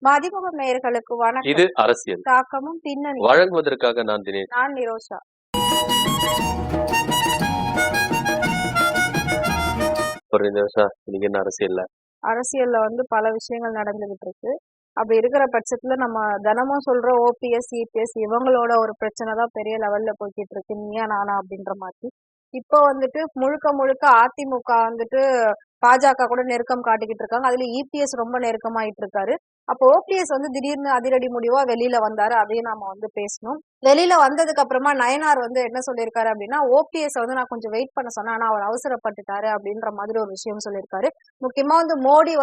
மதிமுகம் நேயர்களுக்கு இது வணக்கம். அரசியல் தாக்கமும் பின்னணி. வழங்குவதற்காக நான் தினேஷ். நான் நிரோஷா. ஒரு நிமிஷம், இன்னைக்கு என்ன அரசியல்ல அரசியல்ல பல விஷயங்கள் நடந்துகிட்டு இருக்கு. அப்படி இருக்கிற பட்சத்துல நம்ம தினமும் சொல்ற ஓபிஎஸ், இபிஎஸ் இவங்களோட ஒரு பிரச்சனை தான் பெரிய லெவல்ல போய்கிட்டு இருக்கு. நீயா நானா அப்படின்ற மாதிரி. இப்போ முழுக்க முழுக்க அதிமுக பாஜக கூட நெருக்கம் காட்டிக்கிட்டு இருக்காங்க. அதுல இபிஎஸ் ரொம்ப நெருக்கமாயிட்டு இருக்காரு. அப்போ ஓபிஎஸ் திடீர்னு அதிரடி முடிவா வெளியில வந்தாரு. அதையும் நாம பேசணும். வெளியில வந்ததுக்கு அப்புறமா நயனார் என்ன சொல்லியிருக்காரு அப்படின்னா, ஓபிஎஸ் நான் கொஞ்சம் வெயிட் பண்ண சொன்னேன், ஆனா அவர் அவசரப்பட்டுட்டாரு அப்படின்ற மாதிரி ஒரு விஷயம் சொல்லியிருக்காரு. முக்கியமா மோடி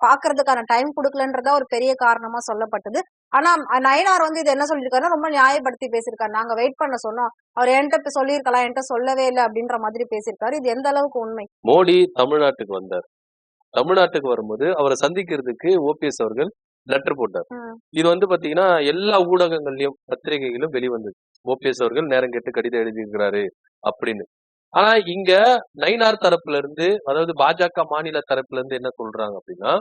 பாக்குறதுக்கான டைம் கொடுக்கலன்றதா ஒரு பெரிய காரணமா சொல்லப்பட்டது. ஆனா நயனார் இது என்ன சொல்லியிருக்காருன்னா, ரொம்ப நியாயப்படுத்தி பேசியிருக்காரு. நாங்க வெயிட் பண்ண சொன்னோம், அவர் என்கிட்ட சொல்லியிருக்கலாம், என்கிட்ட சொல்லவே இல்லை அப்படின்ற மாதிரி பேசியிருக்காரு. இது எந்த அளவுக்கு உண்மை? மோடி தமிழ்நாட்டுக்கு வந்தார். தமிழ்நாட்டுக்கு வரும்போது அவரை சந்திக்கிறதுக்கு ஓபிஎஸ் அவர்கள் லெட்டர் போட்டார். இது பாத்தீங்கன்னா எல்லா ஊடகங்கள்லயும் பத்திரிகைகளும் வெளிவந்தது. ஓபிஎஸ் அவர்கள் நேரம் கேட்டு கடிதம் எழுதியிருக்கிறாரு அப்படின்னு. ஆனா இங்க நயினார் தரப்புல இருந்து, அதாவது பாஜக மாநில தரப்புல இருந்து என்ன சொல்றாங்க அப்படின்னா,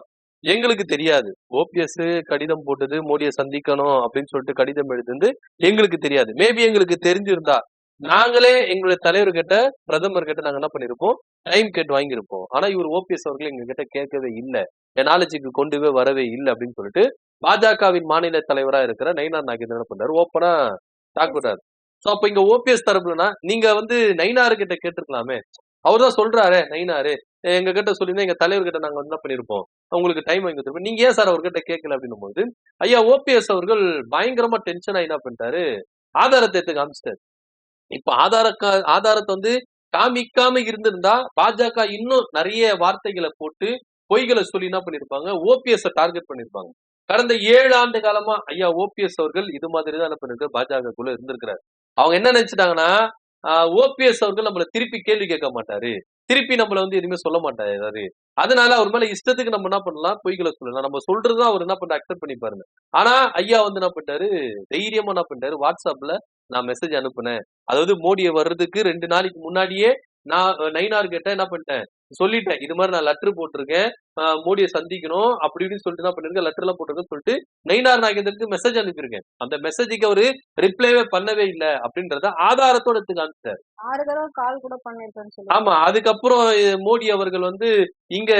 எங்களுக்கு தெரியாது, ஓபிஎஸ் கடிதம் போட்டது மோடியை சந்திக்கணும் அப்படின்னு சொல்லிட்டு கடிதம் எழுதுந்து எங்களுக்கு தெரியாது. மேபி எங்களுக்கு தெரிஞ்சிருந்தா நாங்களே எங்களுடைய தலைவர்கிட்ட, பிரதமர் கிட்ட நாங்க என்ன பண்ணிருப்போம், டைம் கேட்டு வாங்கியிருப்போம். ஆனா இவர் ஓபிஎஸ் அவர்கள் எங்க கிட்ட கேட்கவே இல்லை, என் நாலேஜுக்கு கொண்டுவே வரவே இல்லை அப்படின்னு சொல்லிட்டு பாஜகவின் மாநில தலைவரா இருக்கிற நயினார் நாகேந்திரன் என்ன பண்றாரு, ஓப்பனா தாக்குறாரு. சோ அப்ப இங்க ஓபிஎஸ் தரப்புலனா நீங்க நயினாரு கிட்ட கேட்டிருக்கலாமே, அவர் தான் சொல்றாரு நயினாரு எங்க கிட்ட சொல்லியிருந்தா எங்க தலைவர்கிட்ட நாங்க என்ன பண்ணிருப்போம், உங்களுக்கு டைம் வாங்கி கொடுத்துருப்போம், நீங்க ஏன் சார் அவர்கிட்ட கேட்கல அப்படின்னும் போது ஐயா ஓபிஎஸ் அவர்கள் பயங்கரமா டென்ஷன் ஆகி என்ன பண்ணிட்டாரு, ஆதாரத்தை எடுத்து காமிச்சிட்டாரு. இப்ப ஆதாரத்தை காமிக்காம இருந்திருந்தா பாஜக இன்னும் நிறைய வார்த்தைகளை போட்டு பொய்களை சொல்லி என்ன பண்ணிருப்பாங்க, ஓபிஎஸ் டார்கெட் பண்ணிருப்பாங்க. கடந்த 7 ஆண்டு காலமா ஐயா ஓபிஎஸ் அவர்கள் இது மாதிரிதான் என்ன பண்ணிருக்காரு, பாஜகக்குள்ள இருந்திருக்கிறாரு. அவங்க என்ன நினைச்சிட்டாங்கன்னா, ஓபிஎஸ் அவர்கள் நம்மள திருப்பி கேள்வி கேட்க மாட்டாரு, திருப்பி நம்மள எதுவுமே சொல்ல மாட்டாரு, அதனால அவர் மேல இஷ்டத்துக்கு நம்ம என்ன பண்ணலாம், பொய்களை சொல்லலாம், நம்ம சொல்றதுதான் அவர் என்ன பண்ண அக்செப்ட் பண்ணி பாருங்க. ஆனா ஐயா என்ன பண்ணிட்டாரு, தைரியமா என்ன பண்ணிட்டாரு, வாட்ஸ்அப்ல நான் மெசேஜ் அனுப்புனேன், அதாவது மோடியை வர்றதுக்கு 2 நாளைக்கு முன்னாடியே நான் நயினார் கிட்ட என்ன பண்ணிட்டேன், சொல்லிட்டேன், இது மாதிரி நான் லெட்டர் போட்டிருக்கேன், மோடியை சந்திக்கணும் அப்படி இப்படின்னு சொல்லிட்டு என்ன பண்ணிருக்கேன், லெட்டர் எல்லாம் போட்டிருக்கேன் சொல்லிட்டு நயினார் நாகேந்திரனுக்கு மெசேஜ் அனுப்பியிருக்கேன். அந்த மெசேஜுக்கு அவரு ரிப்ளைவே பண்ணவே இல்லை அப்படின்றத ஆதாரத்தோட எடுத்து காமிச்சாரு. 6 தடவை கால் கூட பண்ணிருக்கேன்னு. ஆமா, அதுக்கப்புறம் மோடி அவர்கள் இங்க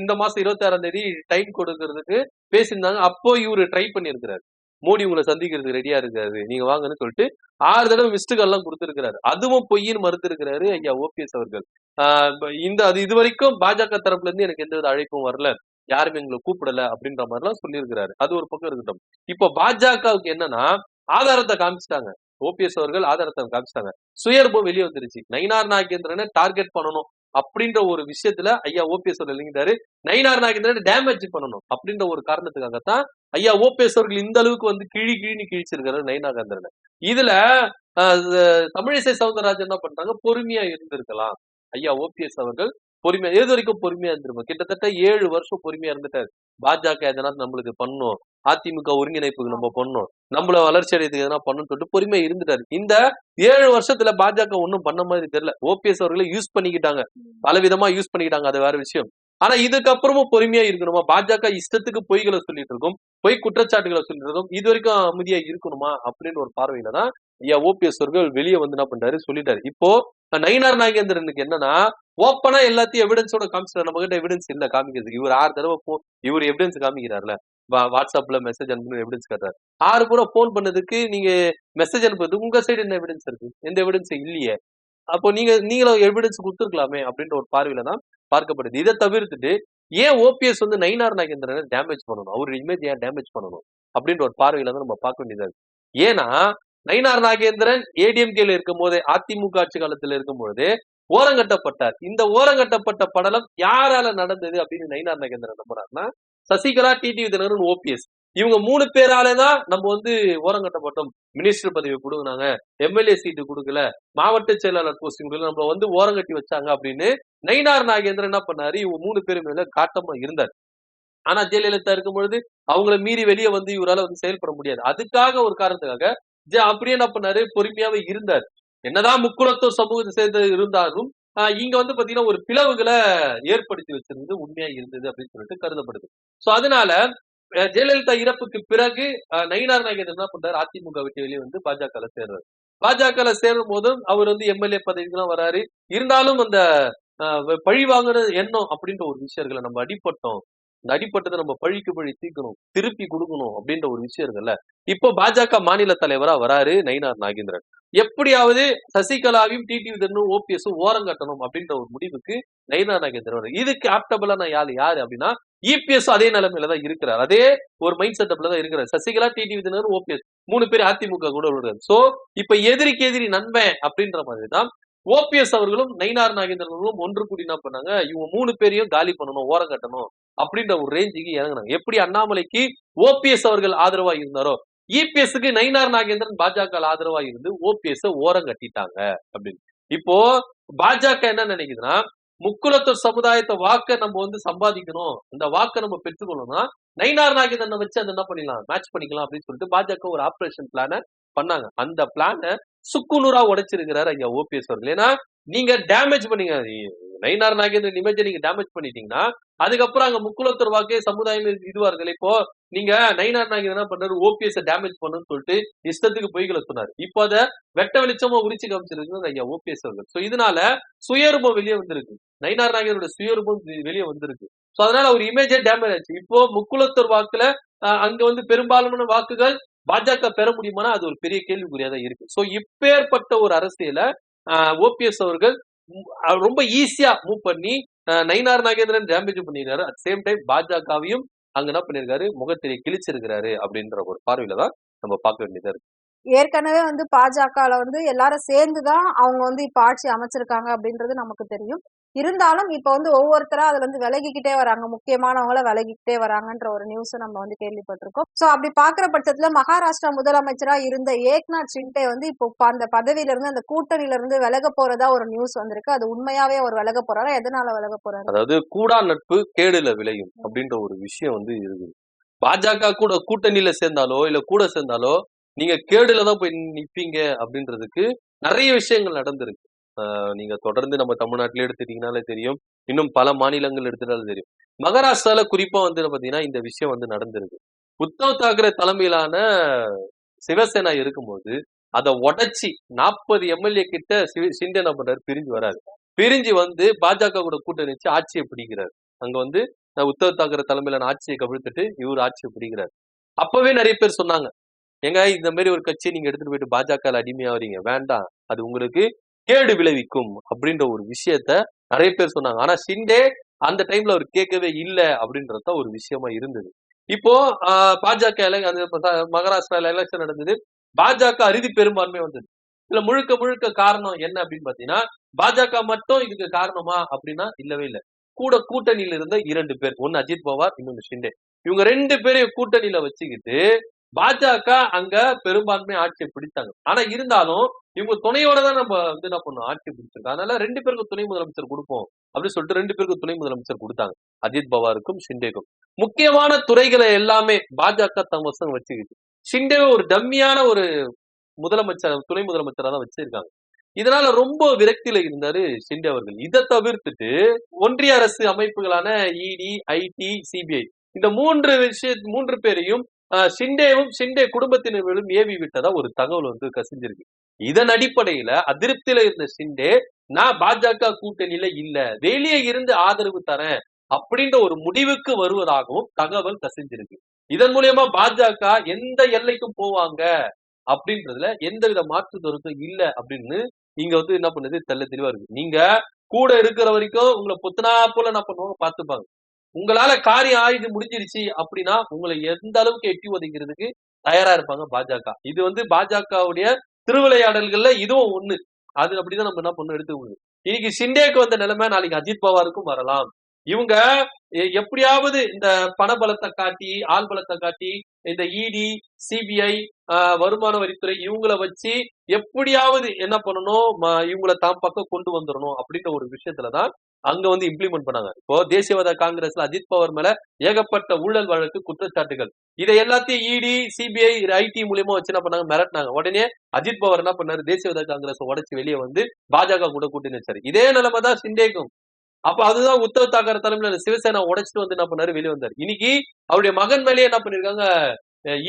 இந்த மாசம் 26ஆம் தேதி டைம் கொடுக்கறதுக்கு பேசியிருந்தாங்க. அப்போ இவரு ட்ரை பண்ணிருக்கிறாரு, மோடி உங்களை சந்திக்கிறதுக்கு ரெடியா இருக்காரு, நீங்க வாங்கன்னு சொல்லிட்டு 6 தடவை மிஸ்டு கால் எல்லாம் கொடுத்திருக்கிறாரு. அதுவும் பொய்ன்னு மறுத்து இருக்கிறாரு ஐயா ஓபிஎஸ் அவர்கள். அது இது வரைக்கும் பாஜக தரப்புல இருந்து எனக்கு எந்த வித அழைப்பும் வரல, யாருமே எங்களை கூப்பிடல அப்படின்ற மாதிரி எல்லாம் சொல்லியிருக்கிறாரு. அது ஒரு பக்கம் இருக்கட்டும். இப்போ பாஜகவுக்கு என்னன்னா, ஆதாரத்தை காமிச்சிட்டாங்க, ஓபிஎஸ் அவர்கள் ஆதாரத்தை காமிச்சிட்டாங்க, சுயரூபம் வெளியே வந்துருச்சு, நயினார் நாகேந்திரனை டார்கெட் பண்ணணும் அப்படின்ற ஒரு விஷயத்துல ஐயா ஓபிஎஸ் அவர்கள் இறங்கிட்டாரு. நயினார் நாகேந்திரனை டேமேஜ் பண்ணணும் அப்படின்ற ஒரு காரணத்துக்காகத்தான் ஐயா ஓபிஎஸ் அவர்கள் இந்த அளவுக்கு கிழின்னு கிழிச்சிருக்காரு நயினார் நாகேந்திரனை. இதுல தமிழிசை சவுந்தரராஜன் என்ன பண்றாங்க, பொறுமையா இருந்திருக்கலாம். ஐயா ஓபிஎஸ் அவர்கள் பொறுமையா, எது வரைக்கும் பொறுமையா இருந்திருக்கும், கிட்டத்தட்ட 7 வருஷம் பொறுமையா இருந்துட்டாரு. பாஜக எதனா நம்மளுக்கு பண்ணும், அதிமுக ஒருங்கிணைப்புக்கு நம்ம பண்ணணும், நம்மள வளர்ச்சி அடையதுக்கு எதனா பண்ணணும்னு சொல்லிட்டு பொறுமையா இருந்துட்டாரு. இந்த 7 வருஷத்துல பாஜக ஒன்னும் பண்ண மாதிரி தெரியல. ஓபிஎஸ் அவர்களை யூஸ் பண்ணிக்கிட்டாங்க, பலவிதமா யூஸ் பண்ணிக்கிட்டாங்க, அது வேற விஷயம். ஆனா இதுக்கப்புறமும் பொறுமையா இருக்கணுமா, பாஜக இஷ்டத்துக்கு பொய்களை சொல்லிட்டு இருக்கும், பொய் குற்றச்சாட்டுகளை சொல்லிட்டு இருக்கும், இது வரைக்கும் அமைதியா இருக்கணுமா அப்படின்னு ஒரு பார்வையில தான் ஐயா ஓபிஎஸ் அவர்கள் வெளியே என்ன பண்றாரு, சொல்லிட்டாரு. இப்போ நயினார் நாகேந்திரனுக்கு என்னன்னா, ஓப்பனா எல்லாத்தையும் எவிடன்ஸோட காமிச்சிட்டாரு. நம்ம கிட்ட எவிடன்ஸ் இல்ல காமிக்கிறதுக்கு. இவர் 6 தடவை இவர் எவிடன்ஸ் காமிக்கிறாருல, வாட்ஸ்அப்ல மெசேஜ் அனுப்புன்னு எவிடன்ஸ் காட்டுறாரு. 6 கூட போன் பண்ணதுக்கு நீங்க மெசேஜ் அனுப்புறது உங்க சைடு என்ன எவிடன்ஸ் இருக்கு, எந்த எவிடன்ஸ் இல்லையே. அப்போ நீங்களும் எவிடன்ஸ் கொடுத்துருக்கலாமே அப்படின்ற ஒரு பார்வையில தான் பார்க்கப்படுது. இதை தவிர்த்துட்டு ஏன் ஓபிஎஸ் நயினார் நாகேந்திரனை டேமேஜ் பண்ணணும், அவருடைய இமேஜ் ஏன் டேமேஜ் பண்ணணும் அப்படின்ற ஒரு பார்வையில தான் நம்ம பார்க்க வேண்டியதா இருக்கு. ஏன்னா நயினார் நாகேந்திரன் ஏடிஎம்கேல இருக்கும் போதே, அதிமுக ஆட்சி காலத்துல இருக்கும் பொழுதே ஓரங்கட்டப்பட்டார். இந்த ஓரங்கட்டப்பட்ட படலம் யாரால நடந்தது அப்படின்னு நயினார் நாகேந்திரன் நம்புறாருன்னா, சசிகலா, டிடிவி தினகரன், ஓபிஎஸ் இவங்க 3 பேராலதான் நம்ம ஓரங்கட்டப்பட்டோம். மினிஸ்டர் பதவி கொடுக்குறாங்க, எம்எல்ஏ சீட்டு கொடுக்கல, மாவட்ட செயலாளர் போஸ்டிங் நம்ம ஓரங்கட்டி வச்சாங்க அப்படின்னு நயினார் நாகேந்திரன் என்ன பண்ணாரு, இவங்க 3 பேரும் மேல காட்டமா இருந்தார். ஆனா ஜெயலலிதா இருக்கும் பொழுது அவங்களை மீறி வெளியே இவரால செயல்பட முடியாது. அதுக்காக ஒரு காரணத்துக்காக அப்படியே என்ன பண்ணாரு, பொறுமையாவே இருந்தார். என்னதான் முக்குலத்தோர் சமூகத்தை சேர்ந்து இருந்தாலும் இங்க பாத்தீங்கன்னா ஒரு பிளவுகளை ஏற்படுத்தி வச்சிருந்தது உண்மையா இருந்தது அப்படின்னு சொல்லிட்டு கருதப்படுது. சோ அதனால ஜெயலலிதா இறப்புக்கு பிறகு நயினார் நாகேந்திரன் என்ன பண்றாரு, அதிமுக விட்டு வெளியே வந்து பாஜக சேர்றாரு. பாஜக சேரும் போதும் அவர் வந்து எம்எல்ஏ பதவிக்கெல்லாம் வராரு. இருந்தாலும் அந்த பழி வாங்குற எண்ணம் அப்படின்ற ஒரு விஷயம் இருக்குல்ல, நம்ம அடிப்பட்டோம், இந்த அடிப்பட்டதை நம்ம பழிக்கு பழி தீர்க்கணும், திருப்பி கொடுக்கணும் அப்படின்ற ஒரு விஷயம் இருக்குல்ல. இப்போ பாஜக மாநில தலைவரா வராரு நயினார் நாகேந்திரன். எப்படியாவது சசிகலாவையும் டிடிவி ஓபிஎஸும் ஓரம் கட்டணும் அப்படின்ற ஒரு முடிவுக்கு நயினார் நாகேந்திரன் வரும். இதுக்கு ஆப்டபிளான யாரு அப்படின்னா இபிஎஸ் அதே நிலைமையில தான் இருக்கிறார். அதே ஒரு மைண்ட் செட்டப்ல தான் இருக்கிறார். சசிகலா, டிடிவி ஓபிஎஸ் 3 பேர் அதிமுக கூட உள்ளார். சோ இப்ப எதிரிக்கு எதிரி நண்பன் அப்படின்ற மாதிரி தான் ஓபிஎஸ் அவர்களும் நயினார் நாகேந்திரனும் ஒன்று கூடி என்ன பண்ணாங்க, இவங்க 3 பேரையும் காலி பண்ணணும், ஓரம் கட்டணும் அப்படின்ற ஒரு ரேஞ்சுக்கு இறங்குனாங்க. எப்படி அண்ணாமலைக்கு ஓபிஎஸ் அவர்கள் ஆதரவா இருந்தாரோ, இபிஎஸ்க்கு நயினார் நாகேந்திரன் பாஜக ஆதரவா இருந்து ஓபிஎஸ் ஓரம் கட்டிட்டாங்க அப்படின்னு. இப்போ பாஜக என்ன நினைக்குதுன்னா, முக்குலத்தோர் சமுதாயத்தை வாக்க நம்ம வந்து சம்பாதிக்கணும், இந்த வாக்க நம்ம பெற்றுக்கணும்னா நயினார் நாகேந்திரனை வச்சு அதை என்ன பண்ணிக்கலாம், மேட்ச் பண்ணிக்கலாம் அப்படின்னு சொல்லிட்டு பாஜக ஒரு ஆபரேஷன் பிளான பண்ணாங்க. அந்த பிளான சுக்குநூறா உடைச்சிருக்கிறாரு ஐயா ஓபிஎஸ் அவர்கள். ஏன்னா நீங்க டேமேஜ் பண்ணீங்க நயினார் நாகேந்திரன் இமேஜை நீங்க டேமேஜ் பண்ணிட்டீங்கன்னா, அதுக்கப்புறம் அங்க முக்குலத்தோர் வாக்கே சமுதாயம் இதுவா இருக்குல்ல. இப்போ நீங்க நயினார் நாகேந்திரன் என்ன பண்றாரு, ஓபிஎஸ் டேமேஜ் பண்ணணும்னு சொல்லிட்டு இஷ்டத்துக்கு பொய்களை சொன்னாரு. இப்போ அதை வெட்ட வெளிச்சமா உரிச்சு காமிச்சிருக்கு ஐயா ஓபிஎஸ் அவர்கள். சோ இதனால சுயரூபம் வெளியே வந்திருக்கு, நயினார் நாகேந்திரோட சுயரூபம் வெளியே வந்திருக்கு. சோ அதனால ஒரு இமேஜே டேமேஜ் ஆச்சு. இப்போ முக்குலத்தோர் வாக்குல அங்க வந்து பெரும்பாலான வாக்குகள் பாஜக பெற முடியுமானா அது ஒரு பெரிய கேள்விக்குறியா தான் இருக்கு. சோ இப்பேற்பட்ட ஒரு அரசியல ஓபிஎஸ் அவர்கள் ரொம்ப ஈஸியா மூவ் பண்ணி நயினார் நாகேந்திரன் டேமேஜ் பண்ணிருக்காரு. அட் சேம் டைம் பாஜகவையும் அங்க என்ன பண்ணிருக்காரு, முகத்திரை கிழிச்சிருக்கிறாரு அப்படின்ற ஒரு பார்வையில தான் நம்ம பார்க்க வேண்டியதா இருக்கு. ஏற்கனவே வந்து பாஜகல வந்து எல்லாரும் சேர்ந்துதான் அவங்க வந்து இப்ப ஆட்சி அமைச்சிருக்காங்க அப்படின்றது நமக்கு தெரியும். இருந்தாலும் இப்ப வந்து ஒவ்வொருத்தரா அதுல இருந்து விலகிக்கிட்டே வராங்க, முக்கியமானவங்கள விலகிக்கிட்டே வராங்கன்ற ஒரு நியூஸ் நம்ம வந்து கேள்விப்பட்டிருக்கோம். சோ அப்படி பாக்குற பட்சத்துல மகாராஷ்டிரா முதலமைச்சரா இருந்த ஏக்நாத் ஷிண்டே வந்து இப்போ அந்த பதவியில இருந்து அந்த கூட்டணியில இருந்து விலக போறதா ஒரு நியூஸ் வந்திருக்கு. அது உண்மையாவே அவர் விலக போறாரா, எதனால விலக போறாரு? அதாவது கூடா நட்பு கேடுல விளையும் அப்படின்ற ஒரு விஷயம் வந்து இருக்குது. பாஜக கூட கூட்டணியில சேர்ந்தாலோ இல்ல கூட சேர்ந்தாலோ நீங்க கேடுல தான் போய் நிப்பீங்க அப்படின்றதுக்கு நிறைய விஷயங்கள் நடந்திருக்கு. நீங்க தொடர்ந்து நம்ம தமிழ்நாட்டிலே எடுத்துட்டீங்கனாலே தெரியும், இன்னும் பல மாநிலங்கள் எடுத்துட்டாலும் தெரியும். மகாராஷ்டிரால குறிப்பா வந்து பாத்தீங்கன்னா இந்த விஷயம் வந்து நடந்திருக்கு. உத்தவ் தாக்கரே தலைமையிலான சிவசேனா இருக்கும்போது அதை உடைச்சி 40 எம்எல்ஏ கிட்ட ஷிண்டே என்ன பண்றாரு, பிரிஞ்சு வராரு. பிரிஞ்சு வந்து பாஜக கூட கூட்டணி வச்சு ஆட்சியை பிடிக்கிறார். அங்க வந்து உத்தவ் தாக்கரே தலைமையிலான ஆட்சியை கவிழ்த்துட்டு இவர் ஆட்சியை பிடிக்கிறார். அப்பவே நிறைய பேர் சொன்னாங்க, ஏங்க இந்த மாதிரி ஒரு கட்சியை நீங்க எடுத்துட்டு போயிட்டு பாஜக அடிமையாவீங்க, வேண்டாம், அது உங்களுக்கு கேடு விளைவிக்கும் அப்படின்ற ஒரு விஷயத்த நிறைய பேர் சொன்னாங்க. ஆனா ஷிண்டே அந்த டைம்ல அவர் கேட்கவே இல்லை அப்படின்றத ஒரு விஷயமா இருந்தது. இப்போ பாஜக மகாராஷ்டிரால எலெக்ஷன் நடந்தது, பாஜக அறுதி பெரும்பான்மை வந்தது. இதுல முழுக்க முழுக்க காரணம் என்ன அப்படின்னு பாத்தீங்கன்னா, பாஜக மட்டும் இதுக்கு காரணமா அப்படின்னா இல்லவே இல்லை. கூட கூட்டணியில இருந்த 2 பேர், ஒன்னு அஜித் பவார், இன்னொன்னு ஷிண்டே, இவங்க 2 பேரையும் கூட்டணியில வச்சுக்கிட்டு பாஜக அங்க பெரும்பான்மை ஆட்சியை பிடித்தாங்க. ஆனா இருந்தாலும் இவங்க துணையோட தான் நம்ம வந்து என்ன பண்ணோம், ஆட்சி பிடிச்சிருக்கோம். அதனால 2 பேருக்கு துணை முதலமைச்சர் கொடுப்போம் அப்படின்னு சொல்லிட்டு 2 பேருக்கு துணை முதலமைச்சர் கொடுத்தாங்க, அஜித் பவாருக்கும் ஷிண்டேக்கும். முக்கியமான துறைகளை எல்லாமே பாஜக தம் வசம் வச்சுக்கிட்டு ஷிண்டே ஒரு டம்மியான ஒரு முதலமைச்சர், துணை முதலமைச்சரா தான் வச்சிருக்காங்க. இதனால ரொம்ப விரக்தியில இருந்தாரு ஷிண்டே அவர்கள். இதை தவிர்த்துட்டு ஒன்றிய அரசு அமைப்புகளான இடி, ஐடி, சிபிஐ இந்த 3 பேரையும் ஷிண்டேவும் ஷிண்டே குடும்பத்தினர்களும் ஏவி விட்டதா ஒரு தகவல் வந்து கசிஞ்சிருக்கு. இதன் அடிப்படையில அதிருப்தியில இருந்த ஷிண்டே, நான் பாஜக கூட்டணியில இல்ல, வெளியே இருந்து ஆதரவு தரேன் அப்படின்ற ஒரு முடிவுக்கு வருவதாகவும் தகவல் கசிஞ்சிருக்கு. இதன் மூலியமா பாஜக எந்த எல்லைக்கும் போவாங்க அப்படின்றதுல எந்தவித மாற்று கருத்தும் இல்ல அப்படின்னு இங்க வந்து என்ன பண்ணுது தெல்ல தெளிவா இருக்கு. நீங்க கூட இருக்கிற வரைக்கும் உங்களை பொத்தனா போல என்ன பண்ணுவாங்க பாத்துப்பாங்க. உங்களால காரியம் ஆயுது முடிஞ்சிருச்சு அப்படின்னா உங்களை எந்த அளவுக்கு எட்டி ஒதுங்கிறதுக்கு தயாரா இருப்பாங்க பாஜக. இது வந்து பாஜகவுடைய திருவிளையாடல்கள்ல இதுவும் ஒண்ணு. அது அப்படிதான் நம்ம என்ன பண்ணணும் எடுத்துக்கணும். இன்னைக்கு ஷிண்டேக்கு வந்த நிலைமை நாளைக்கு அஜித் பவாருக்கும் வரலாம். இவங்க எப்படியாவது இந்த பணபலத்தை காட்டி, ஆள் பலத்தை காட்டி, இந்த இடி, சிபிஐ, வருமான வரித்துறை இவங்களை வச்சு எப்படியாவது என்ன பண்ணணும், இவங்களை தாம் பக்கம் கொண்டு வந்துடணும் அப்படின்ற ஒரு விஷயத்துலதான் அங்க வந்து இம்ப்ளிமெண்ட் பண்ணாங்க. இப்போ தேசியவாத காங்கிரஸ்ல அஜித் பவார் மேல ஏகப்பட்ட ஊழல் வழக்கு, குற்றச்சாட்டுகள், இதை எல்லாத்தையும் இடி, சிபிஐ, ஐடி மூலியமா வச்சு என்ன பண்ணாங்க, மிரட்டினாங்க. உடனே அஜித் பவார் என்ன பண்ணாரு, தேசியவாத காங்கிரஸ் உடைச்சு வெளியே வந்து பாஜக கூட கூட்டணி வச்சாரு. இதே நிலைமைதான் ஷிண்டேக்கும். அப்ப அதுதான் உத்தவ் தாக்கரே தலைமையில சிவசேனா உடைச்சிட்டு வந்து என்ன பண்ணாரு, வெளியே வந்தாரு. இன்னைக்கு அவருடைய மகன் மேலேயே என்ன பண்ணிருக்காங்க,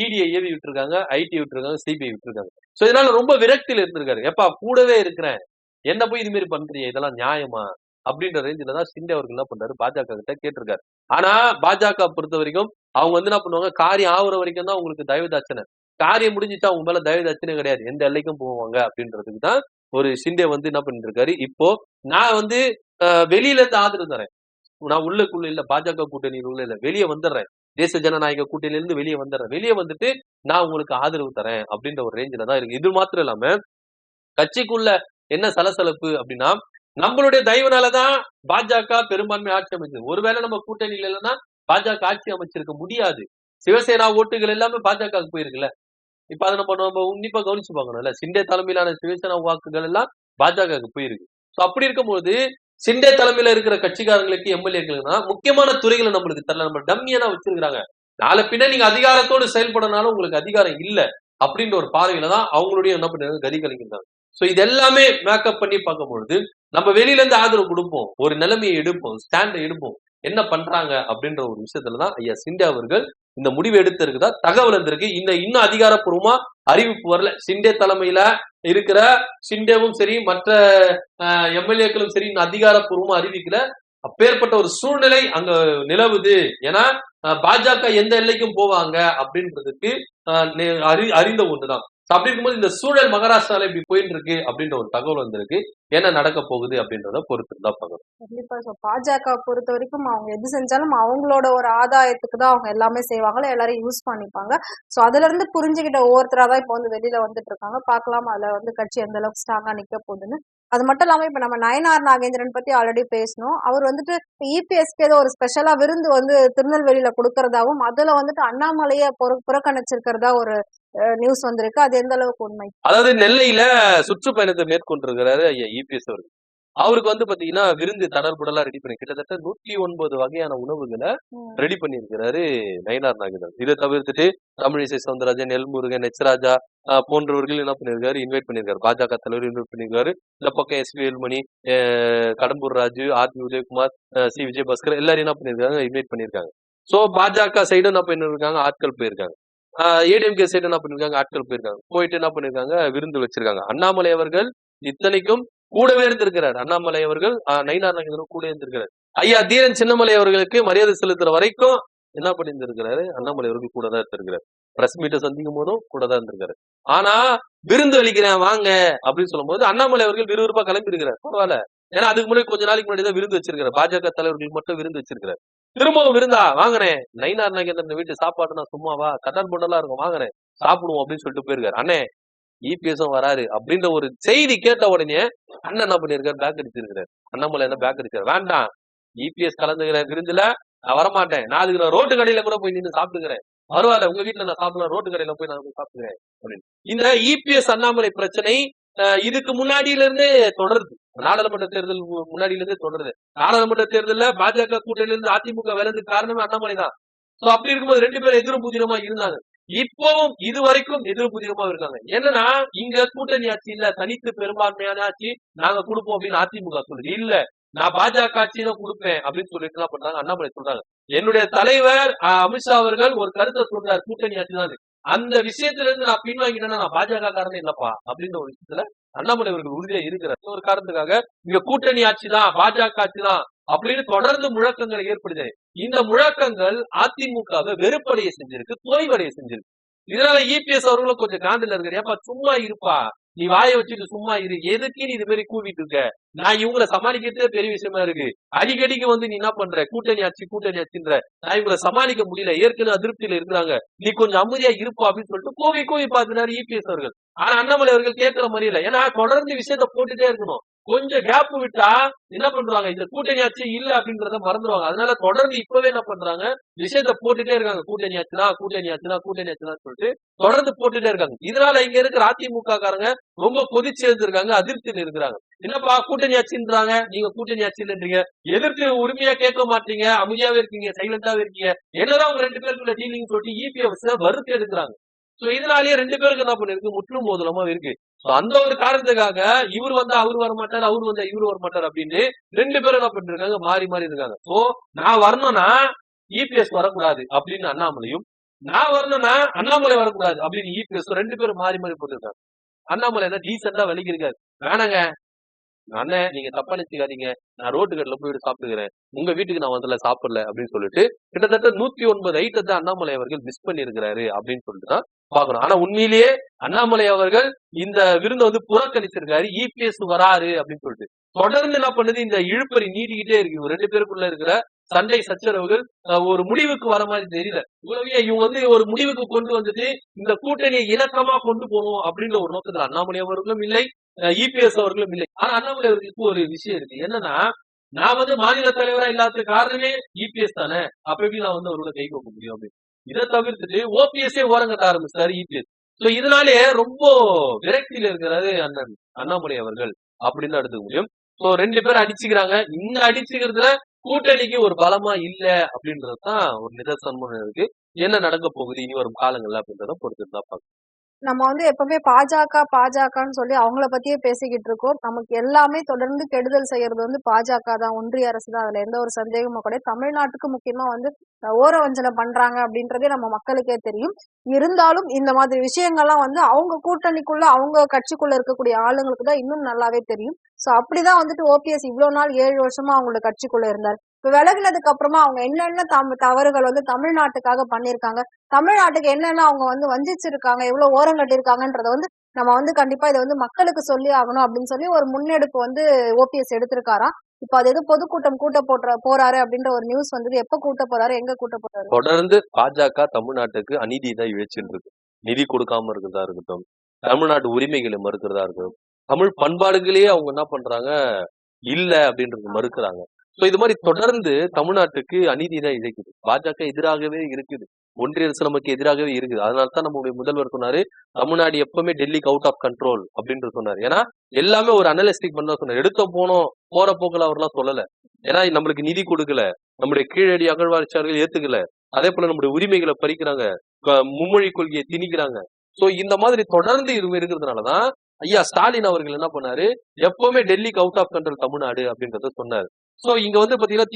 இடியை ஏவி விட்டுருக்காங்க, ஐடி விட்டுருக்காங்க, சிபிஐ விட்டுருக்காங்க. சோ இதனால ரொம்ப விரக்தியில இருந்திருக்காரு. எப்பா கூடவே இருக்கிறேன், என்ன போய் இது மாதிரி பண்றீங்க, இதெல்லாம் நியாயமா அப்படின்ற ரேஞ்சில தான் ஷிண்டே அவர்கள் என்ன பண்றாரு, பாஜக கிட்ட கேட்டிருக்காரு. ஆனா பாஜக பொறுத்த வரைக்கும் அவங்க வந்து என்ன பண்ணுவாங்க, காரியம் ஆகுற வரைக்கும் தான் உங்களுக்கு தயவு தாட்சணை, காரியம் முடிஞ்சிட்டா அவங்க மேல தயவு தாட்சணை கிடையாது, எந்த எல்லைக்கும் போவாங்க அப்படின்றதுக்கு தான் ஒரு ஷிண்டே வந்து என்ன பண்ணிட்டு இருக்காரு. இப்போ நான் வந்து வெளியில இருந்து ஆதரவு தரேன், நான் உள்ளுக்குள்ள இல்ல, பாஜக கூட்டணியில் உள்ள இல்ல, வெளியே வந்துடுறேன், தேச ஜனநாயக கூட்டணியில இருந்து வெளியே வந்துடுறேன், வெளியே வந்துட்டு நான் உங்களுக்கு ஆதரவு தரேன் அப்படின்ற ஒரு ரேஞ்சில தான் இருக்கு. இது மாத்திரம் இல்லாம கட்சிக்குள்ள என்ன சலசலப்பு அப்படின்னா, நம்மளுடைய தயவுனாலதான் பாஜக பெரும்பான்மை ஆட்சி அமைச்சது. ஒருவேளை நம்ம கூட்டணியில இல்லைன்னா பாஜக ஆட்சி அமைச்சிருக்க முடியாது. சிவசேனா ஓட்டுகள் எல்லாமே பாஜகவுக்கு போயிருக்குல்ல. இப்ப அதை நம்ம உன்னிப்பா கவனிச்சு பார்க்கணும்ல. ஷிண்டே தலைமையிலான சிவசேனா வாக்குகள் எல்லாம் பாஜகவுக்கு போயிருக்கு. சோ அப்படி இருக்கும்போது ஷிண்டே தலைமையில இருக்கிற கட்சிக்காரங்களுக்கு, எம்எல்ஏக்களுக்குனா முக்கியமான துறைகளை நம்மளுக்கு தரல, நம்ம டம்மியா வச்சிருக்காங்க. நாளை பின்ன நீங்க அதிகாரத்தோடு செயல்படனாலும் உங்களுக்கு அதிகாரம் இல்ல அப்படின்ற ஒரு பார்வையில தான் அவங்களுடைய என்ன பண்ணுறாங்க, கதி கலங்கிருந்தாங்க. சோ இது எல்லாமே மேக்கப் பண்ணி பார்க்கும்பொழுது நம்ம வெளியில இருந்து ஆதரவு கொடுப்போம், ஒரு நிலைமையை எடுப்போம், ஸ்டாண்ட் எடுப்போம், என்ன பண்றாங்க அப்படின்ற ஒரு விஷயத்துலதான் ஐயா ஷிண்டே அவர்கள் இந்த முடிவு எடுத்திருக்குதா தகவல் இருந்திருக்கு. இந்த இன்னும் அதிகாரப்பூர்வமா அறிவிப்பு வரல. ஷிண்டே தலைமையில இருக்கிற ஷிண்டேவும் சரி, மற்ற எம்எல்ஏக்களும் சரி, இன்னும் அதிகாரப்பூர்வமா அறிவிக்கல. அப்பேற்பட்ட ஒரு சூழ்நிலை அங்க நிலவுது. ஏன்னா பாஜக எந்த எல்லைக்கும் போவாங்க அப்படின்றதுக்கு அறிந்த ஒண்ணுதான். அப்படி இருக்கும்போது இந்த சூழல் மகாராஷ்டிரால இப்படி போயிட்டு இருக்கு அப்படின்ற ஒரு தகவல் வந்திருக்கு. என்ன நடக்க போகுது அப்படின்றத பொறுத்து தான் பார்க்கணும். கண்டிப்பா. பாஜக பொறுத்த வரைக்கும் அவங்க எது செஞ்சாலும் அவங்களோட ஒரு ஆதாயத்துக்கு தான் அவங்க எல்லாமே செய்வாங்களோ, எல்லாரும் யூஸ் பண்ணிப்பாங்க. சோ அதுல இருந்து புரிஞ்சுக்கிட்ட ஒவ்வொருத்தரா தான் இப்ப வந்து வெளியில வந்துட்டு இருக்காங்க. பாக்கலாம் அதுல வந்து கட்சி எந்த அளவுக்கு ஸ்ட்ராங்கா நிக்க போகுதுன்னு. அது மட்டும் இல்லாம இப்ப நம்ம நயனார் நாகேந்திரன் பத்தி ஆல்ரெடி பேசணும். அவர் வந்துட்டு இபிஎஸ்க்கு ஏதோ ஒரு ஸ்பெஷலா விருந்து வந்து திருநெல்வேலியில கொடுக்கறதாவும், அதுல வந்துட்டு அண்ணாமலைய புறக்கணிச்சிருக்கிறதா ஒரு நியூஸ் வந்திருக்கு. அது எந்த அளவுக்கு உண்மை? அதாவது நெல்லையில சுற்றுப்பயணத்தை மேற்கொண்டிருக்கிறாரு ஐயா இபிஎஸ் அவர்கள். அவருக்கு வந்து பாத்தீங்கன்னா விருந்து தடர்புடலா ரெடி பண்ணி கிட்டத்தட்ட 109 வகையான உணவுகளை ரெடி பண்ணியிருக்கிறாரு நயினார் நாகேந்திரன். இதை தவிர்த்துட்டு தமிழிசை சவுந்தரராஜன், எல்முருகன், எச்ராஜா போன்றவர்கள் என்ன பண்ணிருக்காரு, இன்வைட் பண்ணிருக்காரு. பாஜக தலைவர் இன்வைட் பண்ணிருக்காரு. இந்த பக்கம் S Velumani, Kadambur Raju, R Udhayakumar, C Vijayabaskar எல்லாரும் என்ன பண்ணிருக்காங்க, இன்வைட் பண்ணிருக்காங்க. சோ பாஜக சைடு என்ன பண்ணிருக்காங்க, ஆட்கள் போயிருக்காங்க. ஏடிஎம்கே சைடு என்ன பண்ணிருக்காங்க, ஆட்கள் போயிருக்காங்க. போயிட்டு என்ன பண்ணிருக்காங்க, விருந்து வச்சிருக்காங்க. அண்ணாமலை அவர்கள் இத்தனைக்கும் கூடவே இருந்திருக்கிறார். அண்ணாமலை அவர்கள் நயினார் நாகேந்திரன் கூட இருந்திருக்கிறார். ஐயா தீரன் சின்னமலை அவர்களுக்கு மரியாதை செலுத்துற வரைக்கும் என்ன பண்ணியிருந்திருக்கிறாரு, அண்ணாமலை அவர்கள் கூட தான் இருந்திருக்கிறார். பிரஸ் மீட்டை சந்திக்கும் போதும் கூட தான் இருந்திருக்காரு. ஆனா விருந்து அளிக்கிறேன் வாங்க அப்படின்னு சொல்லும் போது அண்ணாமலை அவர்கள் விறுவிறுப்பா கிளம்பி இருக்கிறார். பரவாயில்ல, ஏன்னா அதுக்கு முன்னாடி கொஞ்ச நாளைக்கு முன்னாடி தான் விருந்து வச்சிருக்காரு. பாஜக தலைவர்களுக்கு மட்டும் விருந்து வச்சிருக்காரு. திரும்பவும் விருந்தா வாங்கினேன், நயினார் நாகேந்திரன் வீட்டு சாப்பாடு நான் சும்மாவா, கட்டார் பொண்டெல்லாம் இருக்கும், வாங்கினேன் சாப்பிடுவோம் அப்படின்னு சொல்லிட்டு போயிருக்காரு. அண்ணே இபிஎஸும் வராரு அப்படின்ற ஒரு செய்தி கேட்ட உடனே அண்ணன் என்ன பண்ணிருக்காரு, பேக் அடிச்சிருக்காரு. அண்ணாமலை என்ன பேக் அடிச்சாரு, வேண்டாம் இபிஎஸ் கலந்துக்கிற விருந்துல நான் வரமாட்டேன், நான் அதுக்கு நான் ரோட்டு கடையில கூட போய் நின்று சாப்பிட்டுக்கிறேன், பரவாயில்ல உங்க வீட்டுல நான் சாப்பிடலாம், ரோட்டு கடையில போய் நான் சாப்பிட்டுக்கிறேன் அப்படின்னு. இந்த இபிஎஸ் அண்ணாமலை பிரச்சனை இதுக்கு முன்னாடியில இருந்தே தொடருது. நாடாளுமன்ற தேர்தல் முன்னாடியில இருந்தே தொடருது. நாடாளுமன்ற தேர்தல்ல பாஜக கூட்டணியில இருந்து அதிமுக விலதுக்கு காரணமே அண்ணாமலை தான். சோ அப்படி இருக்கும்போது ரெண்டு பேரும் எதிரும் புதிரமா இருந்தாங்க. இப்பவும் இதுவரைக்கும் எதிர் புதிரமா இருக்காங்க. என்னன்னா இங்க கூட்டணி ஆட்சி இல்ல, தனித்து பெரும்பான்மையான ஆட்சி நாங்க கொடுப்போம் அப்படின்னு அதிமுக சொல்லுது. இல்ல நான் பாஜக ஆட்சி தான் கொடுப்பேன் அப்படின்னு சொல்லிட்டு என்ன பண்றாங்க, அண்ணாமலை சொல்றாங்க. என்னுடைய தலைவர் அமித்ஷா அவர்கள் ஒரு கருத்தை சொல்றாரு, கூட்டணி ஆட்சி தான். அந்த விஷயத்துல இருந்து நான் பின்வாங்கிட்டேன்னா நான் பாஜக காரணம் இல்லப்பா அப்படின்ற ஒரு விஷயத்துல அண்ணாமலை அவர்கள் உறுதியா இருக்கிறார். ஒரு காரணத்துக்காக இங்க கூட்டணி ஆட்சி தான், பாஜக ஆட்சி தான் அப்படின்னு தொடர்ந்து முழக்கங்கள் ஏற்படுது. இந்த முழக்கங்கள் அதிமுகவை வெறுப்படைய செஞ்சிருக்கு, தோய்வடைய செஞ்சிருக்கு. இதனால இபிஎஸ் அவர்களும் கொஞ்சம் காண்டில இருக்காரு. ஏப்பா சும்மா இருப்பா, நீ வாயை வச்சுட்டு சும்மா இரு, எதுக்கு நீ இது மாதிரி கூவிட்டு இருக்க, நான் இவங்களை சமாளிக்கிறதே பெரிய விஷயமா இருக்கு, அடிக்கடிக்கு வந்து நீ என்ன பண்ற, கூட்டணி ஆச்சுன்ற, நான் இவங்களை சமாளிக்க முடியல, ஏற்கனவே அதிருப்தியில இருக்கிறாங்க, நீ கொஞ்சம் அமைதியா இருப்பா அப்படின்னு சொல்லிட்டு கோவி பார்த்தினாரு இபிஎஸ் அவர்கள். ஆனா அண்ணாமலை அவர்கள் கேட்கிற மாதிரி இல்ல. ஏன்னா தொடர்ந்து விஷயத்த போட்டுட்டே இருக்கணும். கொஞ்சம் கேப் விட்டா என்ன பண்றாங்க, இந்த கூட்டணி ஆட்சி இல்ல அப்படின்றத மறந்துடுவாங்க. அதனால தொடர்ந்து இப்பவே என்ன பண்றாங்க, விஷயத்த போட்டுட்டே இருக்காங்க. கூட்டணி ஆச்சுதான் சொல்லிட்டு தொடர்ந்து போட்டுட்டே இருக்காங்க. இதனால இங்க இருக்கிற அதிமுக காரங்க ரொம்ப கொதிச்சு இருந்திருக்காங்க, அதிருப்தியில் இருக்கிறாங்க. என்னப்பா கூட்டணி ஆட்சின்றாங்க, நீங்க கூட்டணி ஆட்சின்றீங்க, எதிர்த்து உரிமையா கேட்க மாட்டீங்க, அமைதியாவே இருக்கீங்க, சைலண்டாவே இருக்கீங்க, என்னதான் உங்க ரெண்டு பேருக்குள்ள டீலிங் சொல்லிட்டு இபிஎஸ் வறுத்து எடுக்கிறாங்க. சோ இதனாலேயே ரெண்டு பேருக்கு என்ன பண்ணிருக்கு, முற்றும் மோதலமா இருக்கு. அந்த ஒரு காரணத்துக்காக இவர் வந்தா அவரு வர மாட்டாரு, அவரு வந்தா இவரு வர மாட்டாரு அப்படின்னு 2 பேரும் என்ன பண்ணிட்டு இருக்காங்க, மாறி மாறி இருக்காங்க. சோ நான் வரணும்னா இபிஎஸ் வரக்கூடாது அப்படின்னு அண்ணாமலையும், நான் வரணும்னா அண்ணாமலை வரக்கூடாது அப்படின்னு இபிஎஸ் 2 பேரும் மாறி மாறி போட்டுருக்காங்க. அண்ணாமலை என்ன டீசெண்டா விலகி இருக்காரு, வேணாங்க அண்ணன் நீங்க தப்பா நினைச்சுக்காதீங்க, நான் ரோட்டு கடையில போயிட்டு சாப்பிட்டுக்கிறேன், உங்க வீட்டுக்கு நான் வந்து சாப்பிடல அப்படின்னு சொல்லிட்டு கிட்டத்தட்ட 109 ஐட்டத்தை அண்ணாமலை அவர்கள் மிஸ் பண்ணி இருக்கிறாரு அப்படின்னு சொல்லிட்டு தான் பாக்கணும். ஆனா உண்மையிலேயே அண்ணாமலை அவர்கள் இந்த விருந்தை வந்து புறக்கணிச்சிருக்காரு, இபிஎஸ் வராரு அப்படின்னு சொல்லிட்டு. தொடர்ந்து என்ன பண்ணுது, இந்த இழுப்பறி நீடிக்கிட்டே இருக்கு. இவங்க 2 பேருக்குள்ள இருக்கிற சண்டை சச்சரவுகள் ஒரு முடிவுக்கு வர மாதிரி தெரியல. இவங்க வந்து ஒரு முடிவுக்கு கொண்டு வந்துட்டு இந்த கூட்டணியை இணக்கமா கொண்டு போகணும் அப்படின்ற ஒரு நோக்கத்துல அண்ணாமலை அவர்களும் இல்லை, இபிஎஸ் அவர்களும் இல்லை. ஆனா அண்ணாமலை அவர்களுக்கு ஒரு விஷயம் இருக்கு, என்னன்னா நான் வந்து மாநில தலைவரா இல்லாத காரணமே இபிஎஸ் தானே, அப்ப எப்படி நான் வந்து அவரோட கை கோக்க முடியும் அப்படின்னு. இதை தவிர்த்துட்டு ஓபிஎஸ்ஏ ஓரங்கட்ட ஆரம்பிச்சாரு இபிஎஸ். சோ இதனாலே ரொம்ப விரக்தியில இருக்கிறாரு அண்ணாமலை அவர்கள் அப்படின்னு தான் எடுத்துக்க முடியும். சோ 2 பேரும் அடிச்சுக்கிறாங்க. இந்த அடிச்சுக்கிறதுல கூட்டணிக்கு ஒரு பலமா இல்ல அப்படின்றதுதான் ஒரு நிதர்சனமான இருக்கு. என்ன நடக்க போகுது இனி வரும் காலங்கள்ல அப்படின்றத பொறுத்து தான் பார்க்கணும். நம்ம வந்து எப்பவுமே பாஜகன்னு சொல்லி அவங்கள பத்தியே பேசிக்கிட்டு இருக்கோம். நமக்கு எல்லாமே தொடர்ந்து கெடுதல் செய்யறது வந்து பாஜக தான், ஒன்றிய அரசு தான். அதுல எந்த ஒரு சந்தேகமும் கிடையாது. தமிழ்நாட்டுக்கு முக்கியமா வந்து ஓர வஞ்சனை பண்றாங்க அப்படின்றதே நம்ம மக்களுக்கே தெரியும். இருந்தாலும் இந்த மாதிரி விஷயங்கள்லாம் வந்து அவங்க கூட்டணிக்குள்ள அவங்க கட்சிக்குள்ள இருக்கக்கூடிய ஆளுங்களுக்கு தான் இன்னும் நல்லாவே தெரியும். சோ அப்படிதான் வந்துட்டு ஓபிஎஸ் இவ்வளவு நாள் 7 வருஷமா அவங்களோட கட்சிக்குள்ள இருந்தார். இப்ப விலகினதுக்கு அப்புறமா அவங்க என்னென்ன தவறுகள் வந்து தமிழ்நாட்டுக்காக பண்ணிருக்காங்க, தமிழ்நாட்டுக்கு என்னென்ன அவங்க வந்து வஞ்சிச்சிருக்காங்க, எவ்வளவு ஓரம் கட்டிருக்காங்கன்றத வந்து நம்ம வந்து கண்டிப்பா இதை வந்து மக்களுக்கு சொல்லி ஆகணும் அப்படின்னு சொல்லி ஒரு முன்னெடுப்பு வந்து ஓபிஎஸ் எடுத்திருக்காராம். இப்ப அது எது பொதுக்கூட்டம் போறாரு அப்படின்ற ஒரு நியூஸ் வந்தது. எப்ப கூட்ட போறாரு, எங்க கூட்ட போறாரு? தொடர்ந்து பாஜக தமிழ்நாட்டுக்கு அநீதி தான் இழைச்சிட்டு இருக்கு. நிதி கொடுக்காம இருக்கிறதா இருக்கட்டும், தமிழ்நாட்டு உரிமைகளை மறுக்கிறதா இருக்கட்டும், தமிழ் பண்பாடுகளையே அவங்க என்ன பண்றாங்க, இல்ல அப்படின்றது மறுக்கிறாங்க. சோ இது மாதிரி தொடர்ந்து தமிழ்நாட்டுக்கு அநீதி தான் இழைக்குது. பாஜக எதிராகவே இருக்குது, ஒன்றிய அரசு நமக்கு எதிராகவே இருக்குது. அதனாலதான் நம்முடைய முதல்வர் சொன்னாரு, தமிழ்நாடு எப்பவுமே டெல்லிக்கு அவுட் ஆஃப் கண்ட்ரோல் அப்படின்னு சொன்னாரு. ஏன்னா எல்லாமே ஒரு அனலிஸ்டிக் பண்ண சொன்னார். எடுத்த போற போக்குல அவர்லாம் சொல்லல. ஏன்னா நம்மளுக்கு நிதி கொடுக்கல, நம்முடைய கீழடி அகழ்வாய்ச்சியாளர்கள் ஏத்துக்கல, அதே போல நம்முடைய உரிமைகளை பறிக்கிறாங்க, மும்மொழி கொள்கையை திணிக்கிறாங்க. சோ இந்த மாதிரி தொடர்ந்து இது இருக்கிறதுனாலதான் ஐயா ஸ்டாலின் அவர்கள் என்ன பண்ணாரு, எப்பவுமே டெல்லிக்கு அவுட் ஆஃப் கண்ட்ரோல் தமிழ்நாடு அப்படின்றத சொன்னாரு. சோ இங்க வந்து பாத்தீங்கன்னா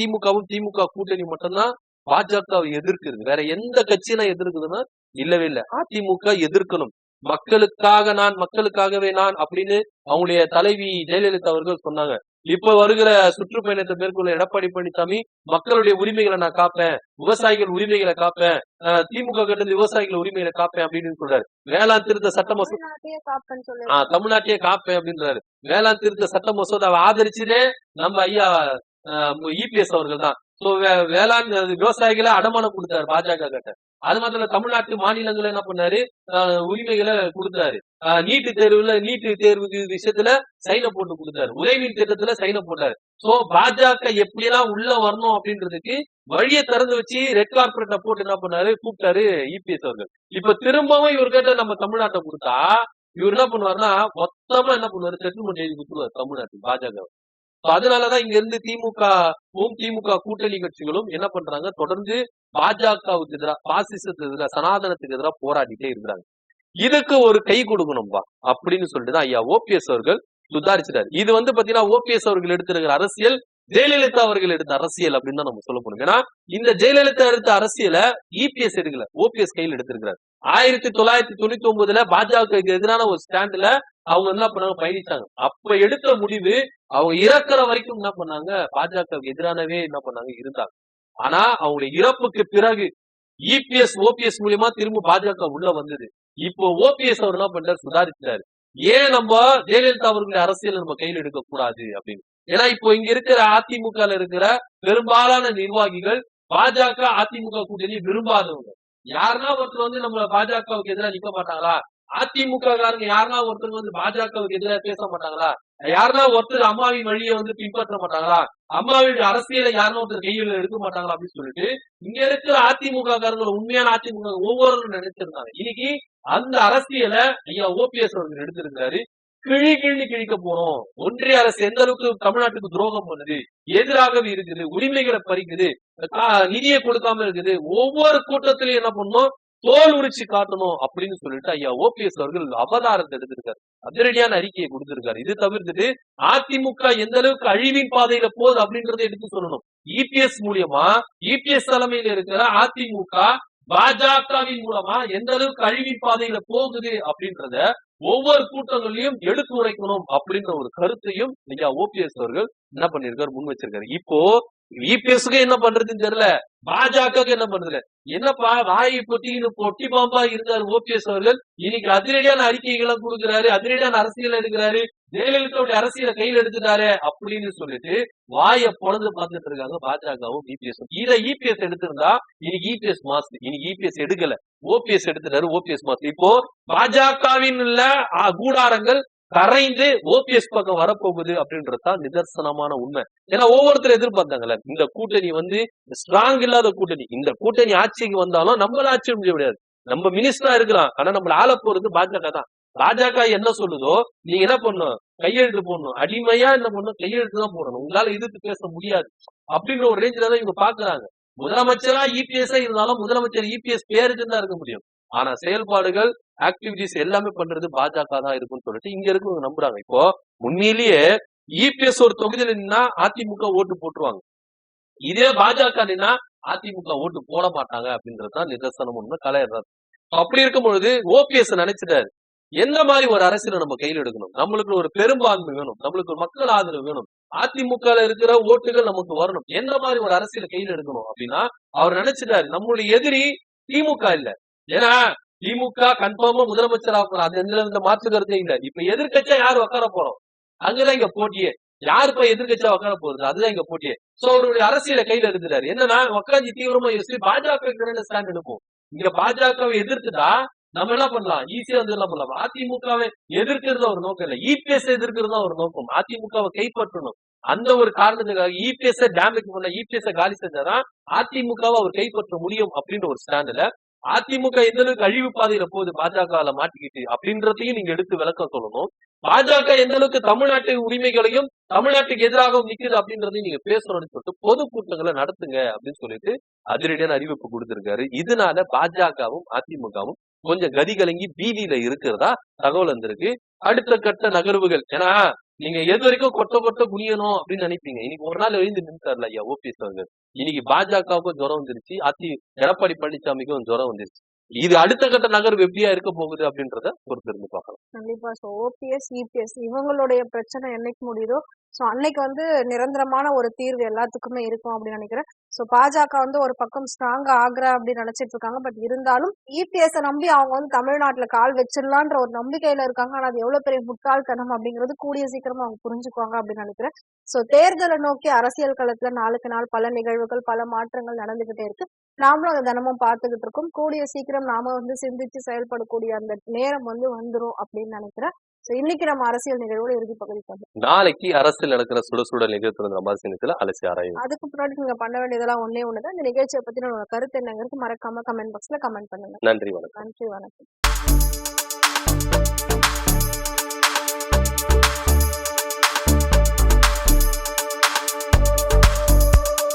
திமுக கூட்டணி மட்டும்தான் பாஜகவை எதிர்க்குது. வேற எந்த கட்சினா எதிர்க்குதுன்னா இல்லவே இல்லை. அதிமுக எதிர்க்கணும். மக்களுக்காகவே நான் அப்படின்னு அவங்களுடைய தலைவி ஜெயலலிதா அவர்கள் சொன்னாங்க. இப்ப வருகிற சுற்றுப்பயணத்தை மேற்கொள்ள எடப்பாடி பழனிசாமி மக்களுடைய உரிமைகளை நான் காப்பேன், விவசாயிகள் உரிமைகளை காப்பேன், திமுக கட்டத்தில் விவசாயிகள் உரிமைகளை காப்பேன் அப்படின்னு சொல்றாரு. வேளாண் திருத்த சட்ட மசோதா தமிழ்நாட்டையே காப்பேன் அப்படின்றாரு. வேளாண் திருத்த சட்ட மசோதாவை ஆதரிச்சதே நம்ம ஐயா இபிஎஸ் அவர்கள் தான். வேளாண் விவசாயிகளை அடமானம் கொடுத்தாரு பாஜக கிட்ட. அது மாத்திரம் தமிழ்நாட்டு மாநிலங்கள் என்ன பண்ணாரு, உரிமைகளை கொடுத்தாரு. நீட்டு தேர்வு விஷயத்துல சைனை போட்டு கொடுத்தாரு. உதயமின் திட்டத்துல சைனை போட்டாரு. சோ பாஜக எப்படி எல்லாம் உள்ள வரணும் அப்படின்றதுக்கு வழியை திறந்து வச்சு ரெட் கார்பரேட்டை போட்டு என்ன பண்ணாரு, கூப்பிட்டாரு இபிஎஸ் அவர்கள். இப்ப திரும்பவும் இவர்கிட்ட நம்ம தமிழ்நாட்டை கொடுத்தா இவர் என்ன பண்ணுவாருன்னா மொத்தமா என்ன பண்ணுவாரு, செட்டில்மெண்ட் எழுதி கொடுத்துருவாரு தமிழ்நாட்டுக்கு பாஜக. அதனாலதான் இங்க இருந்து திமுக கூட்டணி கட்சிகளும் என்ன பண்றாங்க, தொடர்ந்து பாஜகவுக்கு எதிராக, பாசிசத்துக்கு எதிராக, சனாதனத்துக்கு எதிராக போராடிட்டே இருக்கிறாங்க. இதுக்கு ஒரு கை கொடுக்கணும்பா அப்படின்னு சொல்லிட்டுதான் ஐயா ஓபிஎஸ் அவர்கள் சுதாரிச்சிட்டாரு. இது வந்து பாத்தீங்கன்னா ஓபிஎஸ் அவர்கள் எடுத்திருக்கிற அரசியல் ஜெயலலிதா அவர்கள் எடுத்த அரசியல் அப்படின்னு தான் நம்ம சொல்ல போறோம். ஏன்னா இந்த ஜெயலலிதா எடுத்த அரசியல இபிஎஸ் எடுக்கல, ஓபிஎஸ் கையில் எடுத்திருக்கிறார். 1999 பாஜகவுக்கு எதிரான ஒரு ஸ்டாண்ட்ல அவங்க என்ன பண்ணாங்க, பயணிச்சாங்க. அப்ப எடுத்த முடிவு அவங்க இறக்குற வரைக்கும் என்ன பண்ணாங்க, பாஜகவுக்கு எதிரானவே என்ன பண்ணாங்க இருந்தாங்க. ஆனா அவங்களுடைய இறப்புக்கு பிறகு இபிஎஸ் ஓபிஎஸ் மூலியமா திரும்ப பாஜக உள்ள வந்தது. இப்போ ஓபிஎஸ் அவர் என்ன பண்றாரு, சுதாரிச்சாரு. ஏன் நம்ம ஜெயலலிதா அவர்களுடைய அரசியல் நம்ம கையில் எடுக்க கூடாது அப்படின்னு. ஏன்னா இப்போ இங்க இருக்கிற அதிமுக இருக்கிற பெரும்பாலான நிர்வாகிகள் பாஜக அதிமுக கூட்டணி விரும்பாதவங்க. யாருன்னா ஒருத்தர் வந்து நம்ம பாஜகவுக்கு எதிராக நிக்க மாட்டாங்களா, அதிமுக காரங்க யாருன்னா ஒருத்தர் வந்து பாஜகவுக்கு எதிராக பேச மாட்டாங்களா, யாருன்னா ஒருத்தர் அம்மாவின் வழியை வந்து பின்பற்ற மாட்டாங்களா, அம்மாவின் அரசியலை யாருன்னா ஒருத்தர் கையில் எடுக்க மாட்டாங்களா அப்படின்னு சொல்லிட்டு இங்க இருக்கிற அதிமுக காரங்களை, உண்மையான அதிமுக ஒவ்வொருவரும் நினைச்சிருந்தாங்க. இன்னைக்கு அந்த அரசியலை ஐயா ஓபிஎஸ் அவர்கள் எடுத்திருக்காரு. கிழிக்க போறோம், ஒன்றிய அரசு எந்த அளவுக்கு தமிழ்நாட்டுக்கு துரோகம் பண்ணுது, எதிராகவே இருக்குது, உரிமைகளை பறிக்குது, நிதியை கொடுக்காம இருக்குது, ஒவ்வொரு கூட்டத்திலையும் என்ன பண்ணணும், தோல் உரிச்சு காட்டணும் அப்படின்னு சொல்லிட்டு ஐயா ஓபிஎஸ் அவர்கள் அவதாரத்தை எடுத்திருக்காரு, அதிரடியான அறிக்கையை கொடுத்திருக்காரு. இது தவிர்த்துட்டு அதிமுக எந்த அளவுக்கு அழிவின் பாதையில போகுது அப்படின்றத எடுத்து சொல்லணும். இபிஎஸ் மூலியமா, இபிஎஸ் தலைமையில இருக்கிற அதிமுக பாஜகவின் மூலமா எந்த அளவுக்கு அழிவின் பாதையில போகுது அப்படின்றத ஒவ்வொரு கூட்டங்களையும் எடுத்து உரைக்கணும் அப்படின்ற ஒரு கருத்தையும் ஐயா ஓபிஎஸ் அவர்கள் என்ன பண்ணிருக்காரு, முன் வச்சிருக்காரு. இப்போ இபிஎஸ்க்கு என்ன பண்றதுன்னு தெரியல, பாஜக என்ன பண்றது, என்னப்பா வாயை பொட்டி பாம்பா இருந்தாரு ஓபிஎஸ் அவர்கள், இன்னைக்கு அதிரடியான அறிக்கைகளை கொடுக்கிறாரு, அதிரடியான அரசியல் எடுக்கிறாரு, ஜெயலலிதாவுடைய அரசியலை கையில் எடுத்துட்டாரு அப்படின்னு சொல்லிட்டு வாயை பொழுது பார்த்துட்டு இருக்காங்க பாஜகவும் இபிஎஸ். இதை இபிஎஸ் எடுத்திருந்தா இன்னைக்கு இபிஎஸ் மாஸ், இன்னைக்கு இபிஎஸ் எடுக்கல, ஓபிஎஸ் எடுத்துட்டாரு, ஓபிஎஸ் மாஸ். இப்போ பாஜகவின் உள்ள கூடாரங்கள் கரைந்து ஓபிஎஸ் பக்கம் வரப்போகுது அப்படின்றதுதான் நிதர்சனமான உண்மை. ஏன்னா ஒவ்வொருத்தரும் எதிர்பார்த்தாங்கல்ல, இந்த கூட்டணி வந்து ஸ்ட்ராங் இல்லாத கூட்டணி, இந்த கூட்டணி ஆட்சிக்கு வந்தாலும் நம்மள ஆட்சி முடிய முடியாது, நம்ம மினிஸ்டரா இருக்கலாம், ஆனா நம்மள ஆள போறது பாஜக தான். பாஜக என்ன சொல்லுதோ நீங்க என்ன பண்ணணும், கையெழுத்து போடணும், அடிமையா என்ன பண்ணணும், கையெழுத்து தான் போடணும், உங்களால எதிர்த்து பேச முடியாது அப்படின்ற ஒரு ரேஞ்சில தான் இவங்க பாக்குறாங்க. முதலமைச்சரா இபிஎஸ் இருந்தாலும் முதலமைச்சர் இபிஎஸ் பேருக்கு தான் இருக்க முடியும், ஆனா செயல்பாடுகள் ஆக்டிவிட்டிஸ் எல்லாமே பண்றது பாஜக தான் இருக்கும்னு சொல்லிட்டு இங்க இருக்கவங்க நம்புறாங்க. இப்போ உண்மையிலேயே இபிஎஸ் ஒரு தொகுதியில நின்னா அதிமுக ஓட்டு போட்டுருவாங்க, இதே பாஜக நின்னா அதிமுக ஓட்டு போட மாட்டாங்க அப்படின்றதுதான் நிதர்சனம் உண்மை, கலையர். அப்படி இருக்கும் பொழுது ஓபிஎஸ் நினைச்சிட்டாரு, எந்த மாதிரி ஒரு அரசியலை நம்ம கையில் எடுக்கணும், நம்மளுக்கு ஒரு பெரும்பான்மை வேணும், நம்மளுக்கு ஒரு மக்கள் ஆதரவு வேணும், அதிமுக இருக்கிற ஓட்டுகள் நமக்கு வரணும், எந்த மாதிரி ஒரு அரசியலை கையில் எடுக்கணும் அப்படின்னா அவர் நினைச்சிட்டாரு நம்மளுடைய எதிரி திமுக இல்ல. ஏன்னா திமுக கன்ஃபார்மா முதலமைச்சர் ஆகணும், அது எந்த மாற்று கருத்தே இல்ல. இப்ப எதிர்கட்சியா யார் உட்கார போறோம், அங்கதான் இங்க போட்டியே, யாரு இப்ப எதிர்கட்சியா உட்கார போறது, அதுதான் இங்க போட்டியே. சோ அவருடைய அரசியலை கையில எடுத்துட்டாரு. என்னன்னா உட்காந்து தீவிரமா யோசிச்சு பாஜக ஸ்டாண்ட் எடுப்போம், இங்க பாஜகவை எதிர்த்துட்டா நம்ம என்ன பண்ணலாம், ஈஸியா வந்து என்ன பண்ணலாம், அதிமுகவை எதிர்க்கிறது ஒரு நோக்கம் இல்ல, இபிஎஸ் எதிர்க்கிறது ஒரு நோக்கம், அதிமுகவை கைப்பற்றணும். அந்த ஒரு காரணத்துக்காக இபிஎஸ் டேமேஜ் பண்ண, இபிஎஸ் காலி செஞ்சாதான் அதிமுகவை அவர் கைப்பற்ற முடியும் அப்படின்ற ஒரு ஸ்டாண்டுல அதிமுக எந்த அளவுக்கு அழிவு பாதையில போகுது பாஜக மாட்டிக்கிட்டு அப்படின்றதையும் நீங்க எடுத்து விளக்கம் சொல்லணும். பாஜக எந்த அளவுக்கு தமிழ்நாட்டு உரிமைகளையும் தமிழ்நாட்டுக்கு எதிராகவும் நிக்குது அப்படின்றதையும் நீங்க பேசணும்னு சொல்லிட்டு பொதுக்கூட்டங்களை நடத்துங்க அப்படின்னு சொல்லிட்டு அதிரடியான அறிவிப்பு கொடுத்திருக்காரு. இதனால பாஜகவும் அதிமுகவும் கொஞ்சம் கதி கலங்கி பீதியில இருக்கிறதா தகவல் வந்திருக்கு. அடுத்த கட்ட நகர்வுகள், ஏன்னா நீங்க எது வரைக்கும் கொட்ட குனியணும் அப்படின்னு நினைப்பீங்க, இன்னைக்கு ஒரு நாள் எழுந்து நின்றுட்டார்ல ஐயா ஓபிஎஸ் அவர்கள், இன்னைக்கு பாஜகவுக்கும் ஜுரம் வந்துருச்சு, எடப்பாடி பழனிசாமிக்கும் ஜுரம் வந்துருச்சு. இது அடுத்த கட்ட நகர்வு எப்படியா இருக்க போகுது அப்படின்றத பொறுத்து இருந்து பார்க்கலாம். கண்டிப்பா. சோ ஓபிஎஸ் இபிஎஸ் இவங்களுடைய பிரச்சனை என்னைக்கு முடியுதோ சோ அன்னைக்கு வந்து நிரந்தரமான ஒரு தீர்வு எல்லாத்துக்குமே இருக்கும் அப்படின்னு நினைக்கிறேன். சோ பாஜக வந்து ஒரு பக்கம் ஸ்ட்ராங்கா ஆகுற அப்படின்னு நினைச்சிட்டு இருக்காங்க. பட் இருந்தாலும் இபிஎஸ் நம்பி அவங்க வந்து தமிழ்நாட்டுல கால் வச்சிடலான்ற ஒரு நம்பிக்கையில இருக்காங்க. ஆனா அது எவ்வளவு பெரிய முட்டாள்தனம் அப்படிங்கிறது கூடிய சீக்கிரமா அவங்க புரிஞ்சுக்குவாங்க அப்படின்னு நினைக்கிறேன். சோ தேர்தலை நோக்கி அரசியல் களத்துல நாளுக்கு நாள் பல நிகழ்வுகள் பல மாற்றங்கள் நடந்துகிட்டே இருக்கு. நாமளும் அதை தினமும் பார்த்துக்கிட்டு இருக்கோம். கூடிய சீக்கிரம் நாம வந்து சிந்திச்சு செயல்படக்கூடிய அந்த நேரம் வந்து வந்துரும் அப்படின்னு நினைக்கிறேன். சோ இன்னைக்கு நம்ம அரசியல் நிகழ்வோட இறுதி பகுதிக்கு வந்து நாளைக்கு அரசியல் நடக்கிற சுட நிகழ்த்துல அலசி ஆராயும். அதுக்கு முன்னாடி நீங்க பண்ண வேண்டியதெல்லாம் ஒண்ணேதான். இந்த நிகழ்ச்சியை பத்தின கருத்து என்னங்கிறது மறக்காம கமெண்ட் பாக்ஸ்ல கமெண்ட் பண்ணுங்க. நன்றி, வணக்கம். நன்றி, வணக்கம்.